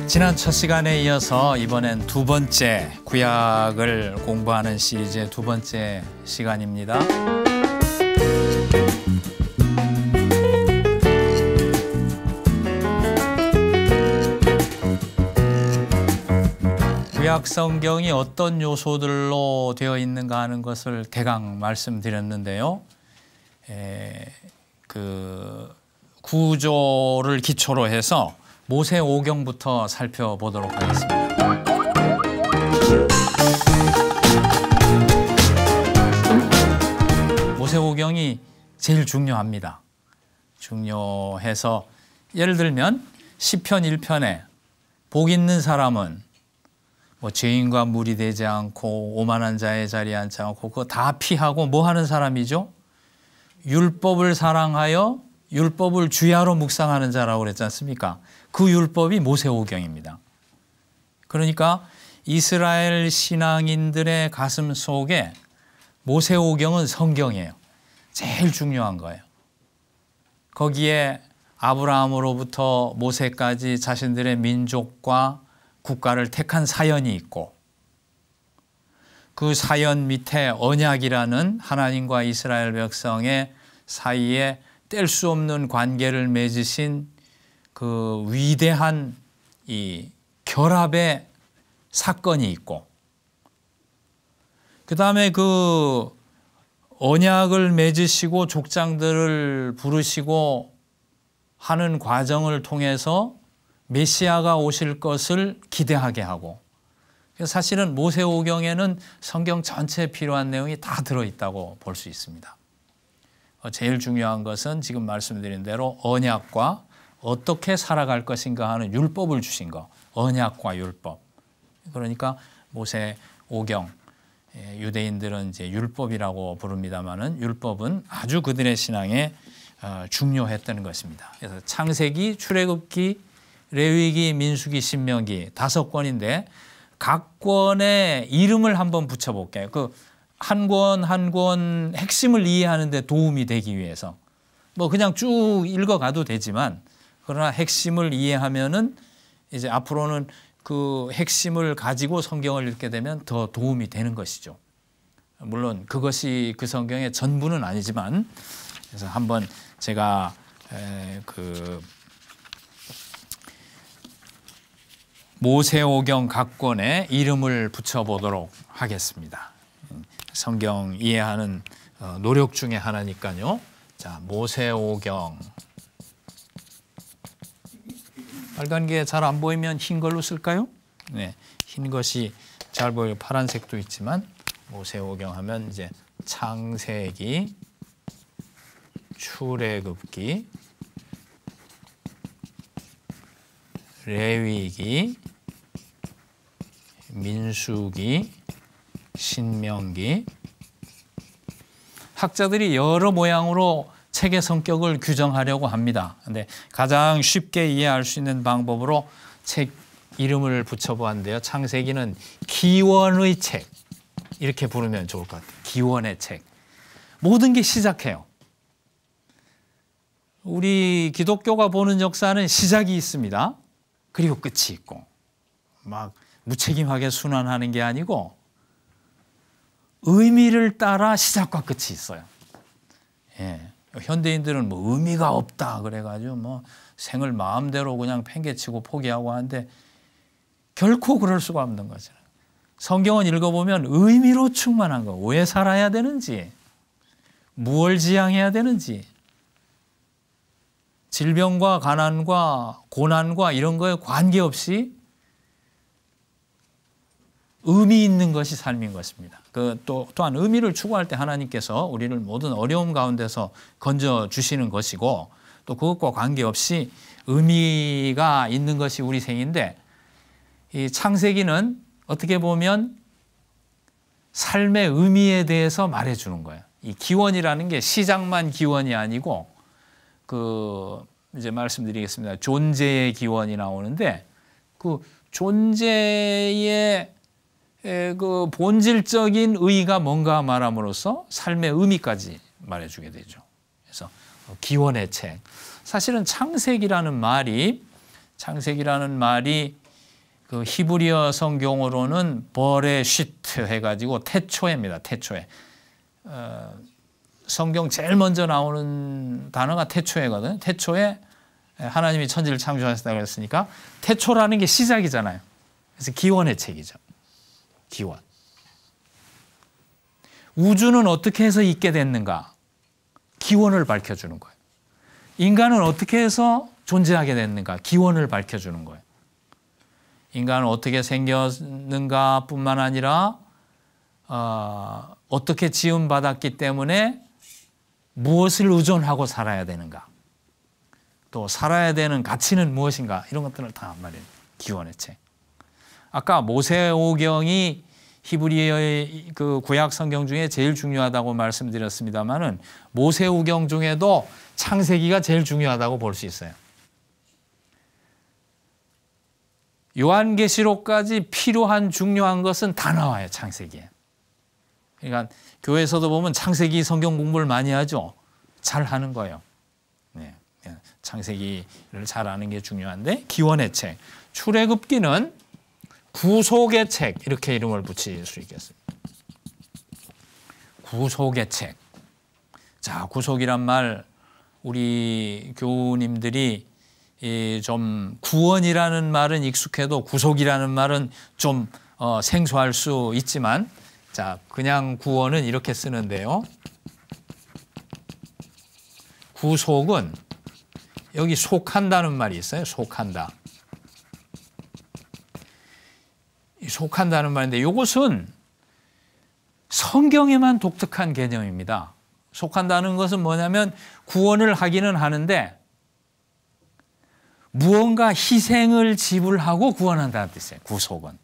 지난 첫 시간에 이어서 이번엔 두 번째 구약을 공부하는 시리즈의 두 번째 시간입니다. 구약 성경이 어떤 요소들로 되어 있는가 하는 것을 대강 말씀드렸는데요. 그 구조를 기초로 해서 모세오경부터 살펴보도록 하겠습니다. 모세오경이 제일 중요합니다. 중요해서 예를 들면 시편 1편에 복 있는 사람은 뭐 죄인과 물이 되지 않고 오만한 자의 자리에 앉지 않고 그거 다 피하고 뭐 하는 사람이죠? 율법을 사랑하여 율법을 주야로 묵상하는 자라고 그랬지 않습니까? 그 율법이 모세오경입니다. 그러니까 이스라엘 신앙인들의 가슴 속에 모세오경은 성경이에요. 제일 중요한 거예요. 거기에 아브라함으로부터 모세까지 자신들의 민족과 국가를 택한 사연이 있고 그 사연 밑에 언약이라는 하나님과 이스라엘 백성의 사이에 뗄 수 없는 관계를 맺으신 그 위대한 이 결합의 사건이 있고 그 다음에 그 언약을 맺으시고 족장들을 부르시고 하는 과정을 통해서 메시아가 오실 것을 기대하게 하고 사실은 모세오경에는 성경 전체에 필요한 내용이 다 들어있다고 볼 수 있습니다. 제일 중요한 것은 지금 말씀드린 대로 언약과 어떻게 살아갈 것인가 하는 율법을 주신 거, 언약과 율법. 그러니까 모세오경, 유대인들은 이제 율법이라고 부릅니다만은 율법은 아주 그들의 신앙에 중요했다는 것입니다. 그래서 창세기, 출애굽기, 레위기, 민수기, 신명기 5권인데 각 권의 이름을 한번 붙여볼게요. 그 한 권 한 권 핵심을 이해하는 데 도움이 되기 위해서 뭐 그냥 쭉 읽어가도 되지만 그러나 핵심을 이해하면은 이제 앞으로는 그 핵심을 가지고 성경을 읽게 되면 더 도움이 되는 것이죠. 물론 그것이 그 성경의 전부는 아니지만 그래서 한번 제가 그 모세오경 각 권에 이름을 붙여보도록 하겠습니다. 성경 이해하는 노력 중에 하나니까요. 자, 모세오경. 빨간 게 잘 안 보이면 흰 걸로 쓸까요? 네, 흰 것이 잘 보여요. 파란색도 있지만 모세오경 하면 이제 창세기, 출애굽기, 레위기, 민수기, 신명기. 학자들이 여러 모양으로 책의 성격을 규정하려고 합니다. 근데 가장 쉽게 이해할 수 있는 방법으로 책 이름을 붙여보았는데요. 창세기는 기원의 책 이렇게 부르면 좋을 것 같아요. 기원의 책. 모든 게 시작해요. 우리 기독교가 보는 역사는 시작이 있습니다. 그리고 끝이 있고 막 무책임하게 순환하는 게 아니고 의미를 따라 시작과 끝이 있어요. 예. 현대인들은 뭐 의미가 없다 그래가지고 뭐 생을 마음대로 그냥 팽개치고 포기하고 하는데 결코 그럴 수가 없는 거죠. 성경은 읽어보면 의미로 충만한 거. 왜 살아야 되는지, 무엇을 지향해야 되는지, 질병과 가난과 고난과 이런 거에 관계없이 의미 있는 것이 삶인 것입니다. 또한 의미를 추구할 때 하나님께서 우리를 모든 어려움 가운데서 건져주시는 것이고 또 그것과 관계없이 의미가 있는 것이 우리 생인데 이 창세기는 어떻게 보면 삶의 의미에 대해서 말해주는 거예요. 이 기원이라는 게 시작만 기원이 아니고 이제 말씀드리겠습니다. 존재의 기원이 나오는데 그 존재의 그 본질적인 의의가 뭔가 말함으로써 삶의 의미까지 말해주게 되죠. 그래서 기원의 책. 사실은 창세기라는 말이 그 히브리어 성경으로는 버레시트 해가지고 태초에입니다. 태초에. 성경 제일 먼저 나오는 단어가 태초에거든요. 태초에 하나님이 천지를 창조하셨다고 했으니까 태초라는 게 시작이잖아요. 그래서 기원의 책이죠. 기원. 우주는 어떻게 해서 있게 됐는가? 기원을 밝혀주는 거예요. 인간은 어떻게 해서 존재하게 됐는가? 기원을 밝혀주는 거예요. 인간은 어떻게 생겼는가 뿐만 아니라 어떻게 지음받았기 때문에 무엇을 의존하고 살아야 되는가? 또 살아야 되는 가치는 무엇인가? 이런 것들을 다 말해요. 기원의 책. 아까 모세오경이 히브리어의 그 구약 성경 중에 제일 중요하다고 말씀드렸습니다만은 모세오경 중에도 창세기가 제일 중요하다고 볼 수 있어요. 요한계시록까지 필요한 중요한 것은 다 나와요. 창세기에. 그러니까 교회에서도 보면 창세기 성경 공부를 많이 하죠. 잘 하는 거예요. 네. 창세기를 잘 아는 게 중요한데 기원의 책. 출애굽기는 구속의 책 이렇게 이름을 붙일 수 있겠습니다. 구속의 책. 자, 구속이란 말 우리 교우님들이 좀 구원이라는 말은 익숙해도 구속이라는 말은 좀 생소할 수 있지만 자, 그냥 구원은 이렇게 쓰는데요. 구속은 여기 속한다는 말이 있어요. 속한다. 속한다는 말인데 이것은 성경에만 독특한 개념입니다. 속한다는 것은 뭐냐면 구원을 하기는 하는데 무언가 희생을 지불하고 구원한다는 뜻이에요. 구속은.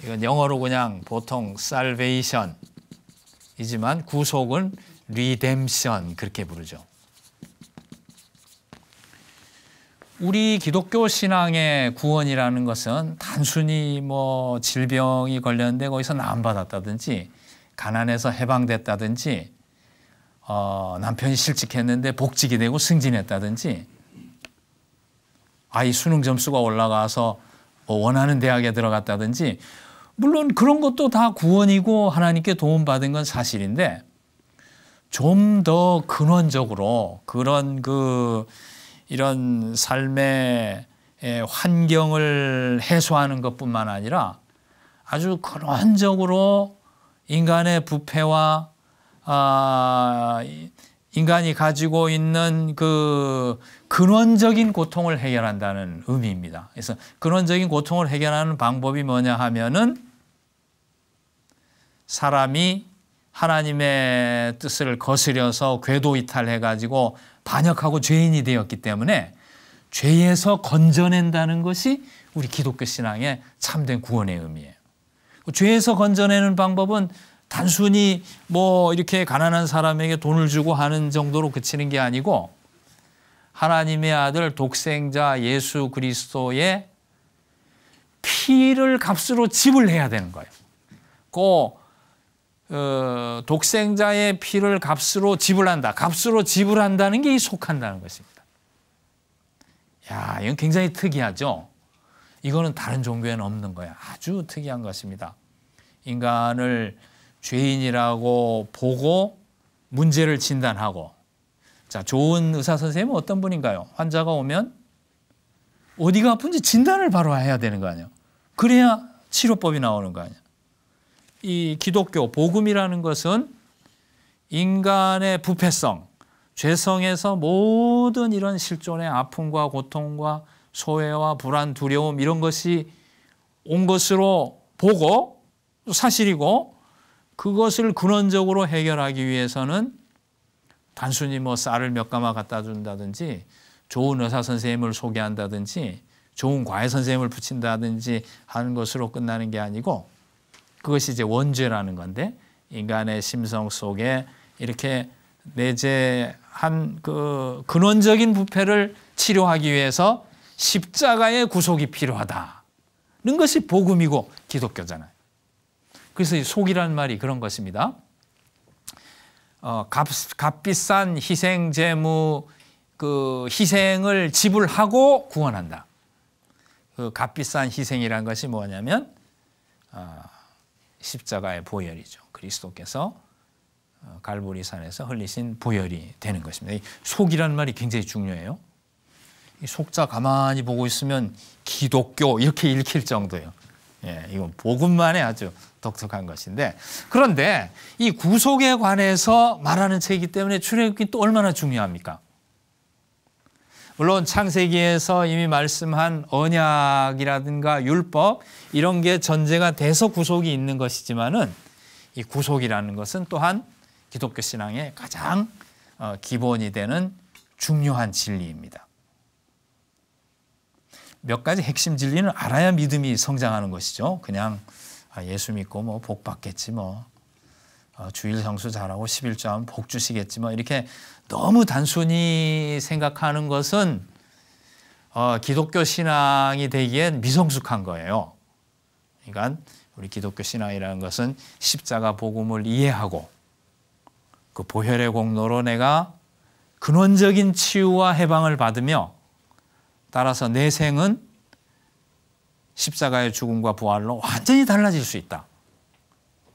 이건 영어로 그냥 보통 salvation이지만 구속은 redemption 그렇게 부르죠. 우리 기독교 신앙의 구원이라는 것은 단순히 뭐 질병이 걸렸는데 거기서 나음받았다든지 가난해서 해방됐다든지 남편이 실직했는데 복직이 되고 승진했다든지 아이 수능 점수가 올라가서 원하는 대학에 들어갔다든지 물론 그런 것도 다 구원이고 하나님께 도움받은 건 사실인데 좀 더 근원적으로 그런 이런 삶의 환경을 해소하는 것뿐만 아니라 아주 근원적으로 인간의 부패와 인간이 가지고 있는 그 근원적인 고통을 해결한다는 의미입니다. 그래서 근원적인 고통을 해결하는 방법이 뭐냐 하면은 사람이 하나님의 뜻을 거스려서 궤도 이탈해가지고 반역하고 죄인이 되었기 때문에 죄에서 건져낸다는 것이 우리 기독교 신앙의 참된 구원의 의미예요. 죄에서 건져내는 방법은 단순히 뭐 이렇게 가난한 사람에게 돈을 주고 하는 정도로 그치는 게 아니고 하나님의 아들 독생자 예수 그리스도의 피를 값으로 지불해야 되는 거예요. 독생자의 피를 값으로 지불한다. 값으로 지불한다는 게 이 속한다는 것입니다. 야, 이건 굉장히 특이하죠. 이거는 다른 종교에는 없는 거예요. 아주 특이한 것입니다. 인간을 죄인이라고 보고 문제를 진단하고 자, 좋은 의사 선생님은 어떤 분인가요? 환자가 오면 어디가 아픈지 진단을 바로 해야 되는 거 아니에요. 그래야 치료법이 나오는 거 아니에요. 이 기독교 복음이라는 것은 인간의 부패성, 죄성에서 모든 이런 실존의 아픔과 고통과 소외와 불안, 두려움 이런 것이 온 것으로 보고 또 사실이고 그것을 근원적으로 해결하기 위해서는 단순히 뭐 쌀을 몇 가마 갖다 준다든지 좋은 의사 선생님을 소개한다든지 좋은 과외 선생님을 붙인다든지 하는 것으로 끝나는 게 아니고 그것이 이제 원죄라는 건데, 인간의 심성 속에 이렇게 내재한 그 근원적인 부패를 치료하기 위해서 십자가의 구속이 필요하다는 것이 복음이고 기독교잖아요. 그래서 이 속이라는 말이 그런 것입니다. 값비싼 희생 제무, 그 희생을 지불하고 구원한다. 그 값비싼 희생이라는 것이 뭐냐면 십자가의 보혈이죠. 그리스도께서 갈보리산에서 흘리신 보혈이 되는 것입니다. 이 속이라는 말이 굉장히 중요해요. 이 속자 가만히 보고 있으면 기독교 이렇게 읽힐 정도예요. 예, 이건 복음만의 아주 독특한 것인데, 그런데 이 구속에 관해서 말하는 책이기 때문에 출애굽기 또 얼마나 중요합니까? 물론 창세기에서 이미 말씀한 언약이라든가 율법 이런 게 전제가 돼서 구속이 있는 것이지만은, 이 구속이라는 것은 또한 기독교 신앙의 가장 기본이 되는 중요한 진리입니다. 몇 가지 핵심 진리는 알아야 믿음이 성장하는 것이죠. 그냥 예수 믿고 뭐 복 받겠지 뭐, 주일 성수 잘하고 11조 하면 복 주시겠지 뭐, 이렇게 너무 단순히 생각하는 것은 기독교 신앙이 되기엔 미성숙한 거예요. 그러니까 우리 기독교 신앙이라는 것은 십자가 복음을 이해하고 그 보혈의 공로로 내가 근원적인 치유와 해방을 받으며, 따라서 내 생은 십자가의 죽음과 부활로 완전히 달라질 수 있다.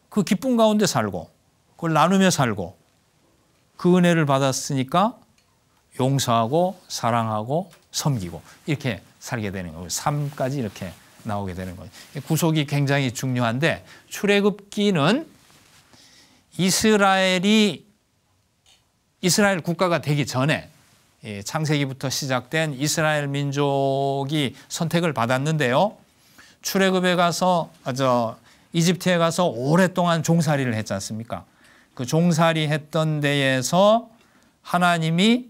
그 기쁨 가운데 살고 그걸 나누며 살고 그 은혜를 받았으니까 용서하고 사랑하고 섬기고 이렇게 살게 되는 거예요. 삶까지 이렇게 나오게 되는 거예요. 구속이 굉장히 중요한데, 출애굽기는 이스라엘 국가가 되기 전에 창세기부터 시작된 이스라엘 민족이 선택을 받았는데요. 출애굽에 가서 이집트에 가서 오랫동안 종살이를 했지 않습니까? 그 종살이 했던 데에서 하나님이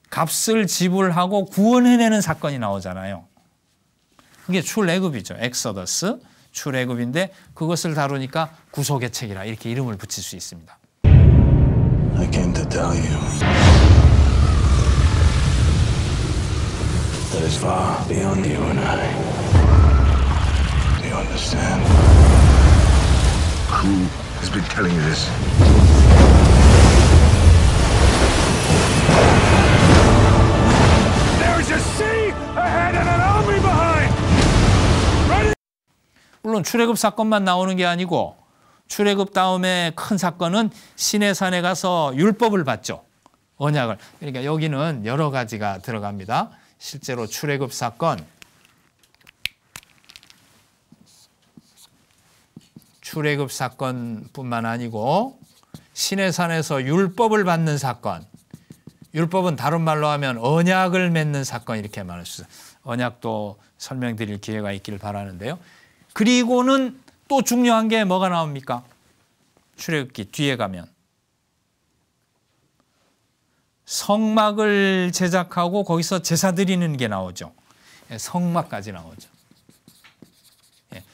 값을 지불하고 구원해내는 사건이 나오잖아요. 그게 출애굽이죠. 엑소더스, 출애굽인데 그것을 다루니까 구속의 책이라 이렇게 이름을 붙일 수 있습니다. I came to tell you that is far beyond you and I. Do you understand? Who has been telling you this? There is a sea ahead and an army behind! Ready? 물론 출애굽 사건만 나오는 게 아니고, 출애굽 다음에 큰 사건은 시내산에 가서 율법을 받죠. 언약을. 그러니까 여기는 여러 가지가 들어갑니다. 실제로 출애굽 사건, 출애굽 사건뿐만 아니고 시내산에서 율법을 받는 사건, 율법은 다른 말로 하면 언약을 맺는 사건, 이렇게 말할 수 있어요. 언약도 설명드릴 기회가 있기를 바라는데요. 그리고는 또 중요한 게 뭐가 나옵니까? 출애굽기 뒤에 가면 성막을 제작하고 거기서 제사 드리는 게 나오죠. 성막까지 나오죠.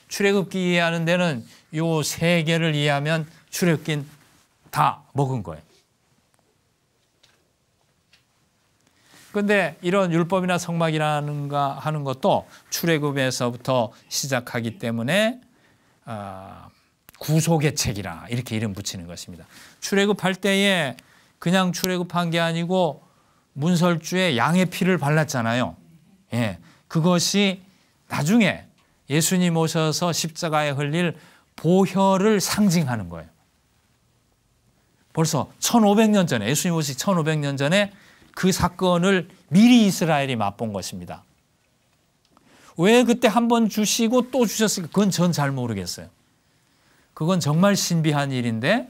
출애굽기 이해하는 데는 요 세 개를 이해하면 출애굽기는 다 먹은 거예요. 그런데 이런 율법이나 성막이라는가 하는 것도 출애굽에서부터 시작하기 때문에 구속의 책이라 이렇게 이름 붙이는 것입니다. 출애굽할 때에 그냥 출애굽한 게 아니고 문설주에 양의 피를 발랐잖아요. 예, 그것이 나중에 예수님 오셔서 십자가에 흘릴 보혈을 상징하는 거예요. 벌써 1500년 전에, 예수님 오시기 1500년 전에 그 사건을 미리 이스라엘이 맛본 것입니다. 왜 그때 한 번 주시고 또 주셨을까? 그건 전 잘 모르겠어요. 그건 정말 신비한 일인데,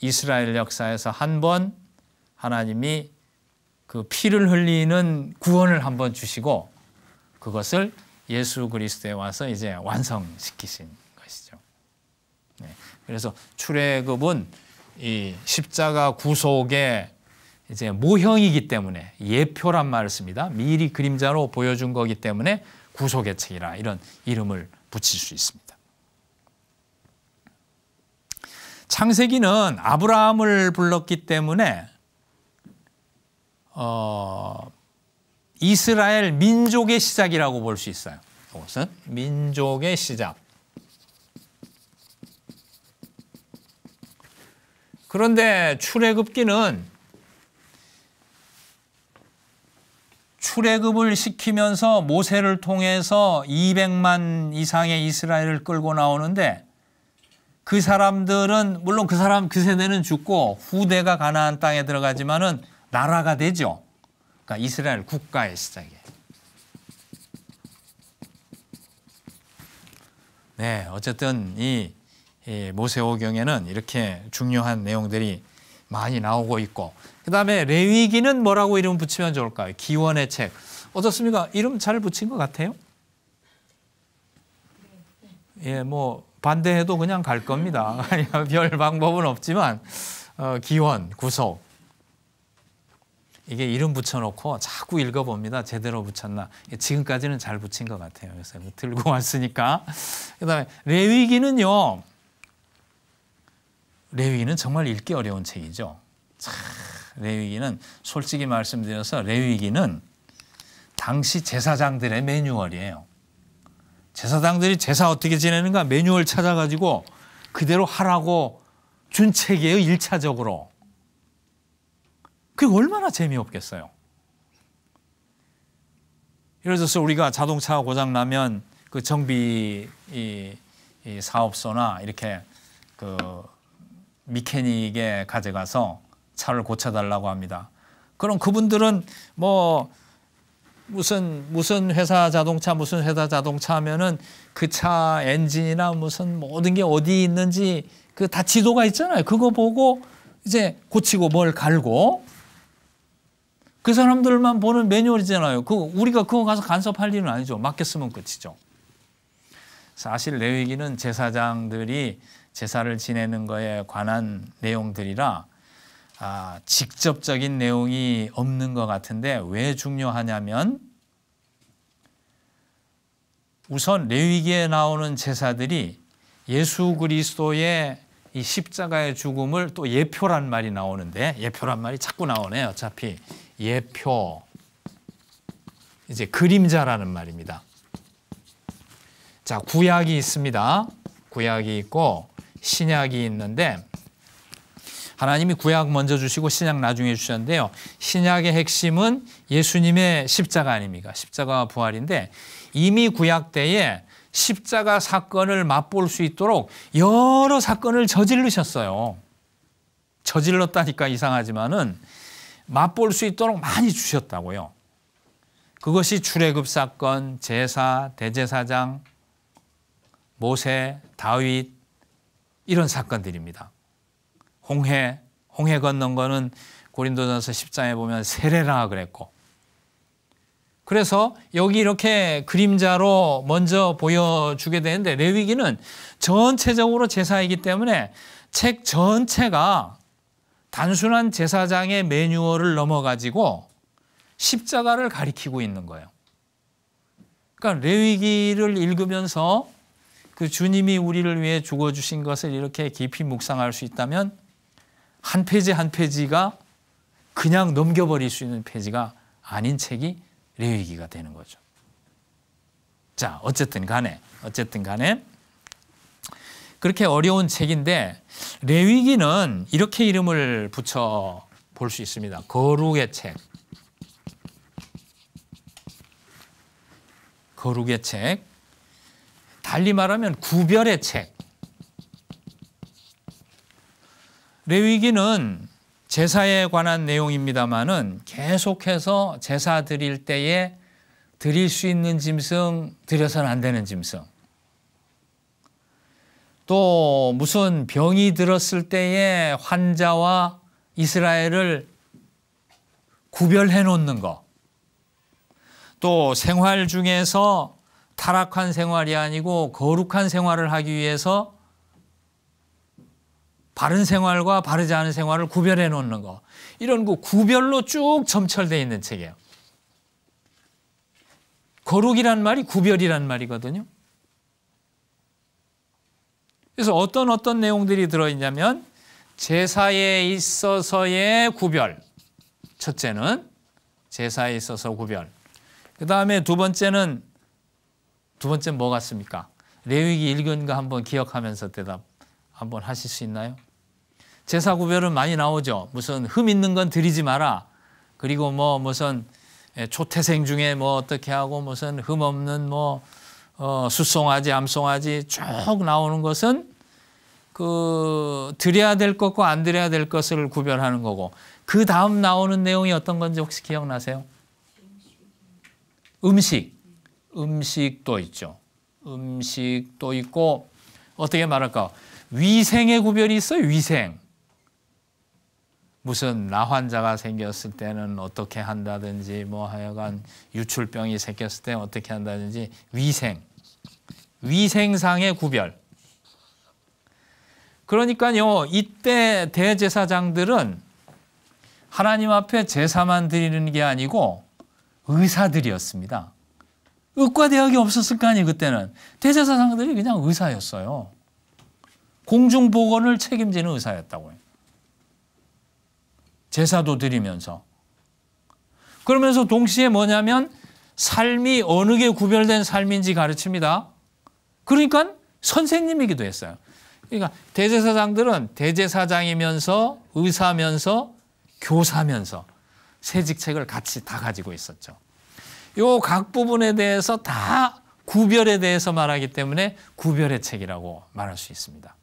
이스라엘 역사에서 한 번 하나님이 그 피를 흘리는 구원을 한 번 주시고 그것을 예수 그리스도에 와서 이제 완성시키신 것이죠. 네. 그래서 출애굽은 이 십자가 구속의 이제 모형이기 때문에, 예표란 말을 씁니다. 미리 그림자로 보여준 거기 때문에 구속의 책이라 이런 이름을 붙일 수 있습니다. 창세기는 아브라함을 불렀기 때문에 이스라엘 민족의 시작이라고 볼 수 있어요. 이것은 민족의 시작. 그런데 출애굽기는 출애굽을 시키면서 모세를 통해서 200만 이상의 이스라엘을 끌고 나오는데 그 사람들은 물론 그 세대는 죽고 후대가 가나안 땅에 들어가지만은 나라가 되죠. 그러니까 이스라엘 국가의 시작이에요. 네, 어쨌든 이 모세오경에는 이렇게 중요한 내용들이 많이 나오고 있고, 그 다음에 레위기는 뭐라고 이름 붙이면 좋을까요? 기원의 책. 어떻습니까? 이름 잘 붙인 것 같아요? 예, 뭐 반대해도 그냥 갈 겁니다. 별 방법은 없지만 기원, 구속. 이게 이름 붙여놓고 자꾸 읽어봅니다. 제대로 붙였나. 지금까지는 잘 붙인 것 같아요. 그래서 들고 왔으니까. 그 다음에 레위기는요. 레위기는 정말 읽기 어려운 책이죠. 레위기는 솔직히 말씀드려서 레위기는 당시 제사장들의 매뉴얼이에요. 제사장들이 제사 어떻게 지내는가 매뉴얼 찾아가지고 그대로 하라고 준 책이에요. 1차적으로. 그게 얼마나 재미없겠어요. 예를 들어서 우리가 자동차가 고장나면 그 정비 이 사업소나 이렇게 그 미케닉에 가져가서 차를 고쳐달라고 합니다. 그럼 그분들은 뭐 무슨 회사 자동차 하면은 그 차 엔진이나 무슨 모든 게 어디 있는지 그 다 지도가 있잖아요. 그거 보고 이제 고치고 뭘 갈고 그 사람들만 보는 매뉴얼이잖아요. 우리가 그거 가서 간섭할 일은 아니죠. 맡겼으면 끝이죠. 사실 레위기는 제사장들이 제사를 지내는 거에 관한 내용들이라 직접적인 내용이 없는 것 같은데 왜 중요하냐면 우선 레위기에 나오는 제사들이 예수 그리스도의 이 십자가의 죽음을 또 예표란 말이 나오는데 예표란 말이 자꾸 나오네요. 어차피 예표 이제 그림자라는 말입니다. 자, 구약이 있습니다. 구약이 있고 신약이 있는데 하나님이 구약 먼저 주시고 신약 나중에 주셨는데요. 신약의 핵심은 예수님의 십자가 아닙니까? 십자가와 부활인데 이미 구약 때에 십자가 사건을 맛볼 수 있도록 여러 사건을 저지르셨어요. 저질렀다니까 이상하지만은 맛볼 수 있도록 많이 주셨다고요. 그것이 출애굽 사건, 제사, 대제사장, 모세, 다윗 이런 사건들입니다. 홍해 건넌 거는 고린도전서 10장에 보면 세례라 그랬고 그래서 여기 이렇게 그림자로 먼저 보여주게 되는데 레위기는 전체적으로 제사이기 때문에 책 전체가 단순한 제사장의 매뉴얼을 넘어가지고 십자가를 가리키고 있는 거예요. 그러니까 레위기를 읽으면서 그 주님이 우리를 위해 죽어주신 것을 이렇게 깊이 묵상할 수 있다면 한 페이지 한 페이지가 그냥 넘겨버릴 수 있는 페이지가 아닌 책이 레위기가 되는 거죠. 자, 어쨌든 간에 그렇게 어려운 책인데 레위기는 이렇게 이름을 붙여 볼 수 있습니다. 거룩의 책. 거룩의 책. 달리 말하면 구별의 책. 레위기는 제사에 관한 내용입니다마는 계속해서 제사 드릴 때에 드릴 수 있는 짐승, 드려서는 안 되는 짐승. 또 무슨 병이 들었을 때에 환자와 이스라엘을 구별해 놓는 것. 또 생활 중에서 타락한 생활이 아니고 거룩한 생활을 하기 위해서 바른 생활과 바르지 않은 생활을 구별해 놓는 거. 이런 거 구별로 쭉 점철되어 있는 책이에요. 거룩이란 말이 구별이란 말이거든요. 그래서 어떤 내용들이 들어있냐면 제사에 있어서의 구별. 첫째는 제사에 있어서 구별. 그 다음에 두 번째는 뭐 같습니까? 레위기 읽은 거 한번 기억하면서 대답 한번 하실 수 있나요? 제사 구별은 많이 나오죠. 무슨 흠 있는 건 드리지 마라. 그리고 뭐 무슨 초태생 중에 뭐 어떻게 하고 무슨 흠 없는 뭐 숫송아지, 암송아지 쭉 나오는 것은 그 드려야 될 것과 안 드려야 될 것을 구별하는 거고, 그 다음 나오는 내용이 어떤 건지 혹시 기억나세요? 음식도 있죠. 음식도 있고, 어떻게 말할까? 위생의 구별이 있어요. 위생. 무슨 나환자가 생겼을 때는 어떻게 한다든지, 뭐 하여간 유출병이 생겼을 때 어떻게 한다든지, 위생상의 구별. 그러니까요, 이때 대제사장들은 하나님 앞에 제사만 드리는 게 아니고 의사들이었습니다. 의과대학이 없었을 거 아니에요, 그때는. 대제사장들이 그냥 의사였어요. 공중보건을 책임지는 의사였다고요. 제사도 드리면서. 그러면서 동시에 뭐냐면 삶이 어느 게 구별된 삶인지 가르칩니다. 그러니까 선생님이기도 했어요. 그러니까 대제사장들은 대제사장이면서 의사면서 교사면서 세 직책을 같이 다 가지고 있었죠. 요 각 부분에 대해서 다 구별에 대해서 말하기 때문에 구별의 책이라고 말할 수 있습니다.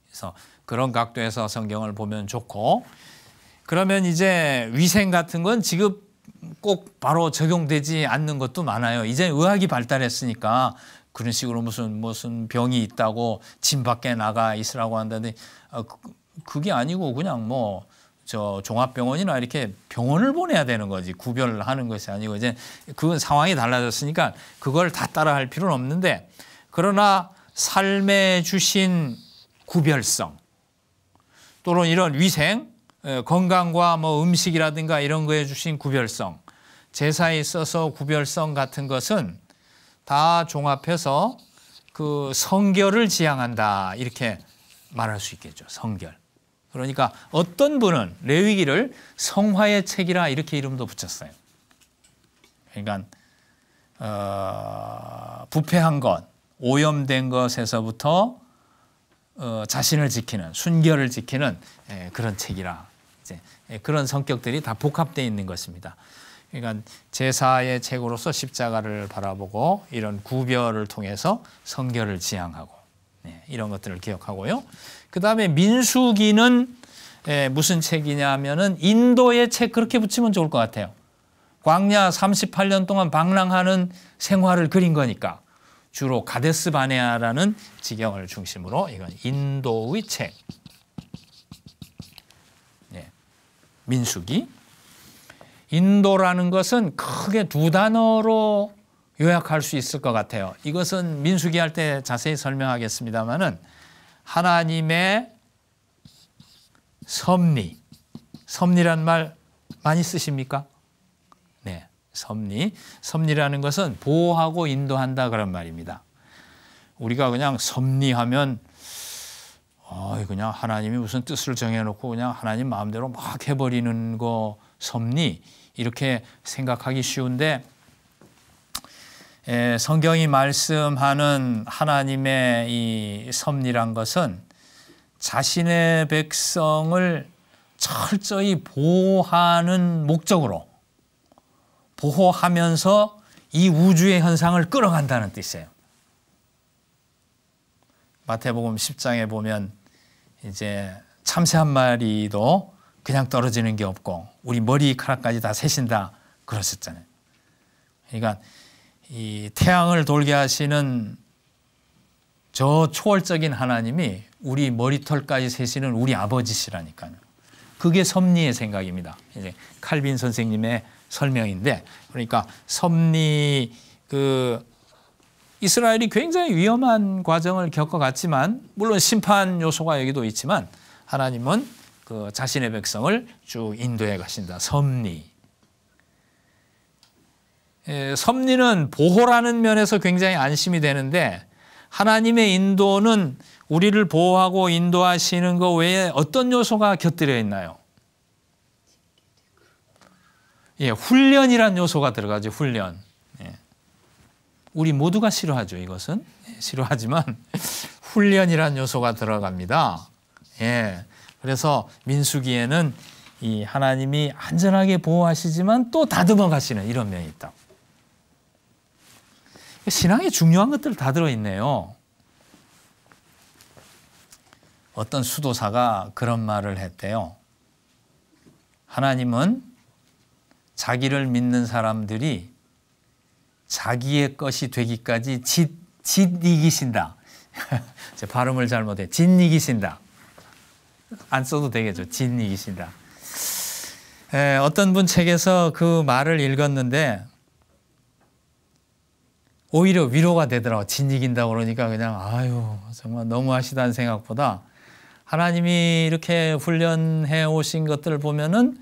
그래서 그런 각도에서 성경을 보면 좋고, 그러면 이제 위생 같은 건 지금 꼭 바로 적용되지 않는 것도 많아요. 이제 의학이 발달했으니까 그런 식으로 무슨 병이 있다고 집 밖에 나가 있으라고 한다는데, 그게 아니고 그냥 뭐 종합병원이나 이렇게 병원을 보내야 되는 거지, 구별하는 것이 아니고. 이제 그건 상황이 달라졌으니까 그걸 다 따라할 필요는 없는데, 그러나 삶에 주신 구별성 또는 이런 위생, 건강과 뭐 음식이라든가 이런 거에 주신 구별성, 제사에 있어서 구별성 같은 것은 다 종합해서 그 성결을 지향한다, 이렇게 말할 수 있겠죠. 성결. 그러니까 어떤 분은 레위기를 성화의 책이라 이렇게 이름도 붙였어요. 그러니까 부패한 것, 오염된 것에서부터 자신을 지키는, 순결을 지키는 그런 책이라, 이제 그런 성격들이 다 복합되어 있는 것입니다. 그러니까 제사의 책으로서 십자가를 바라보고 이런 구별을 통해서 성결을 지향하고, 이런 것들을 기억하고요. 그 다음에 민수기는 무슨 책이냐면은 인도의 책, 그렇게 붙이면 좋을 것 같아요. 광야 38년 동안 방랑하는 생활을 그린 거니까 주로 가데스 바네아라는 지경을 중심으로 이건 인도의 책. 민수기. 인도라는 것은 크게 두 단어로 요약할 수 있을 것 같아요. 이것은 민수기 할 때 자세히 설명하겠습니다만은 하나님의 섭리. 섭리란 말 많이 쓰십니까? 네, 섭리. 섭리라는 것은 보호하고 인도한다, 그런 말입니다. 우리가 그냥 섭리하면 그냥 하나님이 무슨 뜻을 정해놓고 그냥 하나님 마음대로 막 해버리는 거 섭리, 이렇게 생각하기 쉬운데, 성경이 말씀하는 하나님의 이 섭리란 것은 자신의 백성을 철저히 보호하는 목적으로, 보호하면서 이 우주의 현상을 끌어간다는 뜻이에요. 마태복음 10장에 보면 이제 참새 한 마리도 그냥 떨어지는 게 없고 우리 머리카락까지 다 세신다 그러셨잖아요. 그러니까 이 태양을 돌게 하시는 저 초월적인 하나님이 우리 머리털까지 세시는 우리 아버지시라니까요. 그게 섭리의 생각입니다. 이제 칼빈 선생님의 설명인데, 그러니까 섭리, 이스라엘이 굉장히 위험한 과정을 겪어갔지만, 물론 심판 요소가 여기도 있지만 하나님은 그 자신의 백성을 쭉 인도해 가신다. 섭리. 섭리는 보호라는 면에서 굉장히 안심이 되는데, 하나님의 인도는 우리를 보호하고 인도하시는 것 외에 어떤 요소가 곁들여 있나요? 예, 훈련이란 요소가 들어가죠. 훈련. 예. 우리 모두가 싫어하죠. 이것은 싫어하지만 훈련이란 요소가 들어갑니다. 예. 그래서 민수기에는 이 하나님이 안전하게 보호하시지만 또 다듬어 가시는 이런 면이 있다. 신앙에 중요한 것들 다 들어있네요. 어떤 수도사가 그런 말을 했대요. 하나님은 자기를 믿는 사람들이 자기의 것이 되기까지 짓 이기신다. 제 발음을 잘못해. 짓 이기신다. 안 써도 되겠죠. 짓 이기신다. 어떤 분 책에서 그 말을 읽었는데 오히려 위로가 되더라고. 짓 이긴다고 그러니까 그냥 아유 정말 너무하시다는 생각보다 하나님이 이렇게 훈련해 오신 것들을 보면은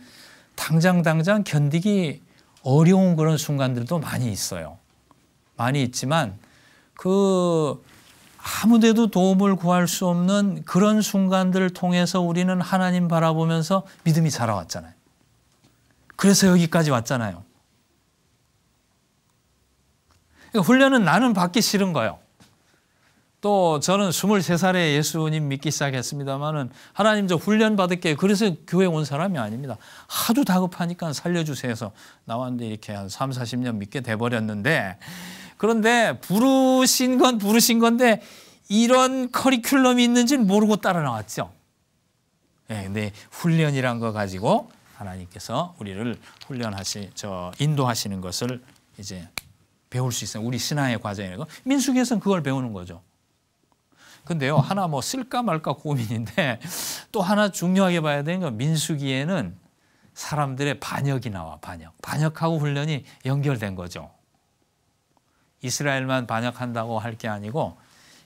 당장 견디기 어려운 그런 순간들도 많이 있어요. 많이 있지만 그 아무데도 도움을 구할 수 없는 그런 순간들을 통해서 우리는 하나님 바라보면서 믿음이 자라왔잖아요. 그래서 여기까지 왔잖아요. 그러니까 훈련은 나는 받기 싫은 거예요. 또 저는 23살에 예수님 믿기 시작했습니다마는 하나님 저 훈련 받을게요. 그래서 교회 온 사람이 아닙니다. 하도 다급하니까 살려주세요 해서 나왔는데 이렇게 한 3, 40년 믿게 돼버렸는데 그런데 부르신 건 부르신 건데 이런 커리큘럼이 있는지는 모르고 따라 나왔죠. 네, 근데 훈련이란 거 가지고 하나님께서 우리를 인도하시는 것을 이제 배울 수 있어요. 우리 신앙의 과정이고 민수기에서는 그걸 배우는 거죠. 근데요, 하나 뭐 쓸까 말까 고민인데 또 하나 중요하게 봐야 되는 건 민수기에는 사람들의 반역이 나와. 반역하고 훈련이 연결된 거죠. 이스라엘만 반역한다고 할 게 아니고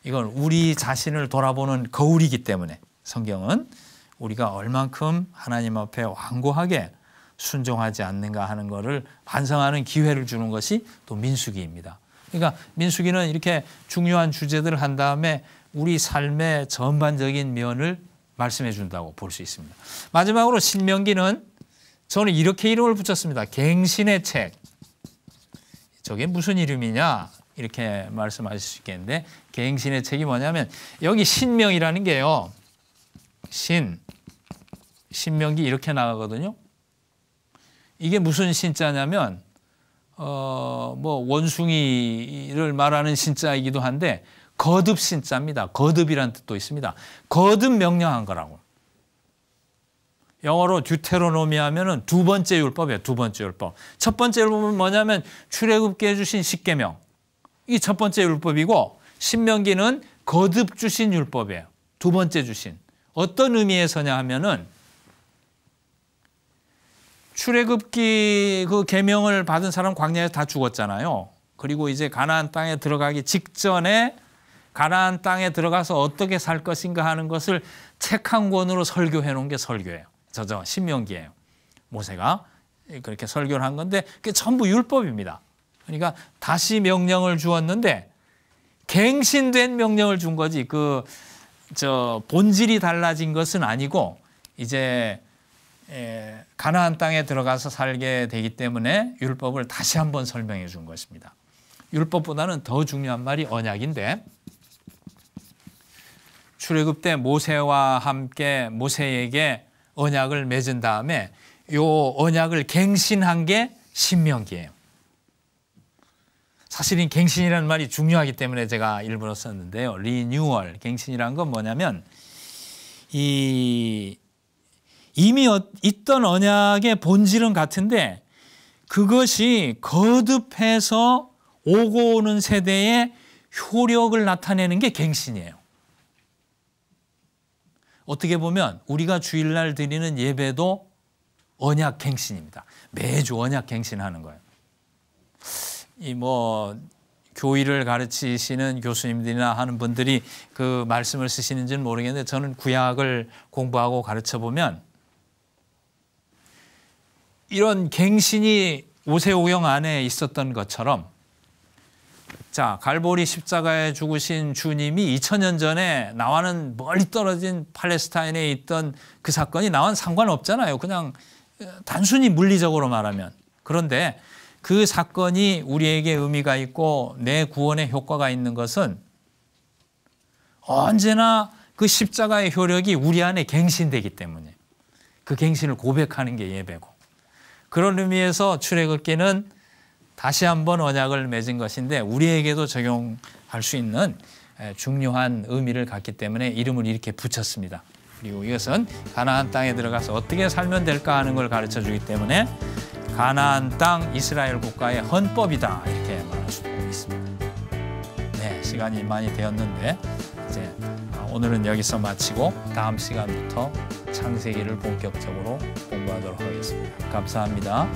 이건 우리 자신을 돌아보는 거울이기 때문에 성경은 우리가 얼만큼 하나님 앞에 완고하게 순종하지 않는가 하는 것을 반성하는 기회를 주는 것이 또 민수기입니다. 그러니까 민수기는 이렇게 중요한 주제들을 한 다음에 우리 삶의 전반적인 면을 말씀해 준다고 볼 수 있습니다. 마지막으로 신명기는 저는 이렇게 이름을 붙였습니다. 갱신의 책. 저게 무슨 이름이냐 이렇게 말씀하실 수 있겠는데 갱신의 책이 뭐냐면 여기 신명이라는 게요. 신명기 이렇게 나가거든요. 이게 무슨 신자냐면 뭐 원숭이를 말하는 신자이기도 한데 거듭 신자입니다. 거듭이라는 뜻도 있습니다. 거듭 명령한 거라고. 영어로 듀테로노미 하면은 두 번째 율법이에요. 두 번째 율법. 첫 번째 율법은 뭐냐면 출애굽기에 주신 십계명. 이게 첫 번째 율법이고 신명기는 거듭 주신 율법이에요. 두 번째 주신. 어떤 의미에서냐 하면은 출애굽기 그 계명을 받은 사람 광야에서 다 죽었잖아요. 그리고 이제 가나안 땅에 들어가기 직전에 가나안 땅에 들어가서 어떻게 살 것인가 하는 것을 책 한 권으로 설교해 놓은 게 설교예요. 저저 신명기예요. 모세가 그렇게 설교를 한 건데 그게 전부 율법입니다. 그러니까 다시 명령을 주었는데 갱신된 명령을 준 거지 본질이 달라진 것은 아니고 이제 가나안 땅에 들어가서 살게 되기 때문에 율법을 다시 한번 설명해 준 것입니다. 율법보다는 더 중요한 말이 언약인데 출애굽 때 모세와 함께 모세에게 언약을 맺은 다음에 요 언약을 갱신한 게 신명기예요. 사실은 갱신이라는 말이 중요하기 때문에 제가 일부러 썼는데요. 리뉴얼, 갱신이라는 건 뭐냐면 이미 있던 언약의 본질은 같은데 그것이 거듭해서 오고 오는 세대에 효력을 나타내는 게 갱신이에요. 어떻게 보면 우리가 주일날 드리는 예배도 언약 갱신입니다. 매주 언약 갱신하는 거예요. 교의를 가르치시는 교수님들이나 하는 분들이 그 말씀을 쓰시는지는 모르겠는데 저는 구약을 공부하고 가르쳐 보면 이런 갱신이 오세오경 안에 있었던 것처럼 자, 갈보리 십자가에 죽으신 주님이 2000년 전에 나와는 멀리 떨어진 팔레스타인에 있던 그 사건이 나와는 상관없잖아요. 그냥 단순히 물리적으로 말하면. 그런데 그 사건이 우리에게 의미가 있고 내 구원에 효과가 있는 것은 언제나 그 십자가의 효력이 우리 안에 갱신되기 때문에 그 갱신을 고백하는 게 예배고, 그런 의미에서 출애굽기는 다시 한번 언약을 맺은 것인데 우리에게도 적용할 수 있는 중요한 의미를 갖기 때문에 이름을 이렇게 붙였습니다. 그리고 이것은 가나안 땅에 들어가서 어떻게 살면 될까 하는 걸 가르쳐 주기 때문에 가나안 땅 이스라엘 국가의 헌법이다, 이렇게 말할 수도 있습니다. 네, 시간이 많이 되었는데 이제 오늘은 여기서 마치고 다음 시간부터 창세기를 본격적으로 공부하도록 하겠습니다. 감사합니다.